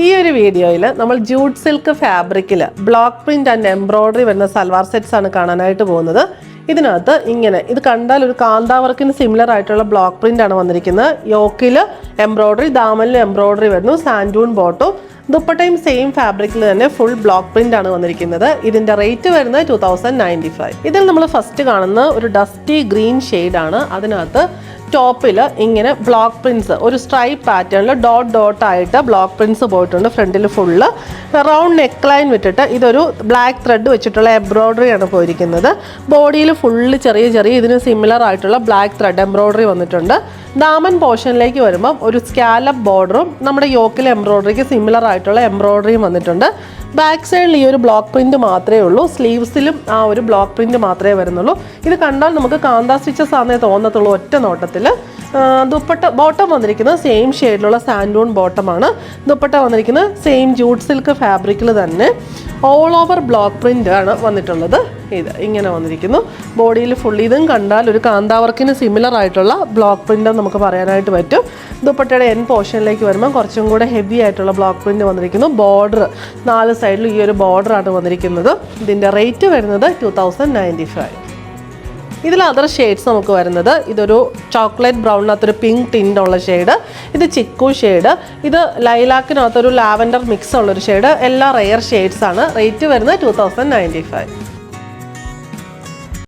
ഈ ഒരു വീഡിയോയിൽ നമ്മൾ ജൂട്ട് സിൽക്ക് ഫാബ്രിക്കിൽ ബ്ലോക്ക് പ്രിന്റ് ആൻഡ് എംബ്രോയിഡറി വരുന്ന സൽവാർ സെറ്റ്സ് ആണ് കാണാനായിട്ട് പോകുന്നത്. ഇതിനകത്ത് ഇങ്ങനെ ഇത് കണ്ടാൽ ഒരു കാന്താ വർക്കിന് സിമിലർ ആയിട്ടുള്ള ബ്ലോക്ക് പ്രിന്റ് ആണ് വന്നിരിക്കുന്നത്. യോക്കിൽ എംബ്രോയിഡറി, ദാമനിൽ എംബ്രോയിഡറി വരുന്നു, സാൻഡൂൺ ബോട്ടും. ദുപ്പട്ടയും സെയിം ഫാബ്രിക്കിൽ തന്നെ ഫുൾ ബ്ലോക്ക് പ്രിന്റ് ആണ് വന്നിരിക്കുന്നത്. ഇതിന്റെ റേറ്റ് വരുന്നത് 2095. ഇതിൽ നമ്മൾ ഫസ്റ്റ് കാണുന്ന ഒരു ഡസ്റ്റി ഗ്രീൻ ഷെയ്ഡാണ്. അതിനകത്ത് ടോപ്പിൽ ഇങ്ങനെ ബ്ലോക്ക് പ്രിൻസ് ഒരു സ്ട്രൈപ്പ് പാറ്റേണിൽ ഡോട്ട് ആയിട്ട് ബ്ലോക്ക് പ്രിൻസ് പോയിട്ടുണ്ട്. ഫ്രണ്ടിൽ ഫുള്ള് റൗണ്ട് നെക്ക് ലൈൻ വിട്ടിട്ട് ഇതൊരു ബ്ലാക്ക് ത്രെഡ് വെച്ചിട്ടുള്ള എംബ്രോയിഡറി ആണ് പോയിരിക്കുന്നത്. ബോഡിയിൽ ഫുള്ള് ചെറിയ ഇതിന് സിമിലർ ആയിട്ടുള്ള ബ്ലാക്ക് ത്രെഡ് എംബ്രോയിഡറി വന്നിട്ടുണ്ട്. ദാമൻ പോർഷനിലേക്ക് വരുമ്പം ഒരു സ്കാലപ്പ് ബോർഡറും നമ്മുടെ യോക്കിലെ എംബ്രോയിഡറിക്ക് സിമിലർ ആയിട്ടുള്ള എംബ്രോയിഡറിയും വന്നിട്ടുണ്ട്. ബാക്ക് സൈഡിൽ ഈ ഒരു ബ്ലോക്ക് പ്രിന്റ് മാത്രമേ ഉള്ളൂ. സ്ലീവ്സിലും ആ ഒരു ബ്ലോക്ക് പ്രിന്റ് മാത്രമേ വരുന്നുള്ളൂ. ഇത് കണ്ടാൽ നമുക്ക് കാന്താ സ്റ്റിച്ചസ് ആണെന്നേ തോന്നത്തുള്ളൂ ഒറ്റ നോട്ടത്തിൽ. ദുപ്പട്ട ബോട്ടം വന്നിരിക്കുന്നത് സെയിം ഷെയ്ഡിലുള്ള സാൻഡൂൺ ബോട്ടമാണ്. ദുപ്പട്ട വന്നിരിക്കുന്നത് സെയിം ജൂട്ട് സിൽക്ക് ഫാബ്രിക്കിൽ തന്നെ ഓൾ ഓവർ ബ്ലോക്ക് പ്രിന്റ് ആണ് വന്നിട്ടുള്ളത്. ഇത് ഇങ്ങനെ വന്നിരിക്കുന്നു. ബോഡിയിൽ ഫുൾ ഇതും കണ്ടാൽ ഒരു കാന്താവർക്കിന് സിമിലർ ആയിട്ടുള്ള ബ്ലോക്ക് പ്രിന്റ് നമുക്ക് പറയാനായിട്ട് പറ്റും. ദുപ്പട്ടയുടെ എൻ പോർഷനിലേക്ക് വരുമ്പോൾ കുറച്ചും കൂടെ ഹെവി ആയിട്ടുള്ള ബ്ലോക്ക് പ്രിന്റ് വന്നിരിക്കുന്നു. ബോർഡർ 4 സൈഡിലും ഈ ഒരു ബോർഡറാണ് വന്നിരിക്കുന്നത്. ഇതിൻ്റെ റേറ്റ് വരുന്നത് 2095. ഇതിൽ അതർ ഷെയ്ഡ്സ് നമുക്ക് വരുന്നത് ഇതൊരു ചോക്ലേറ്റ് ബ്രൗണിനകത്തൊരു പിങ്ക് ടിൻ്റ് ഉള്ള ഷെയ്ഡ്, ഇത് ചിക്കു ഷെയ്ഡ്, ഇത് ലൈലാക്കിനകത്തൊരു ലാവൻഡർ മിക്സ് ഉള്ളൊരു ഷെയ്ഡ്. എല്ലാം റെയർ ഷെയ്ഡ്സ് ആണ്. റേറ്റ് വരുന്നത് 2095.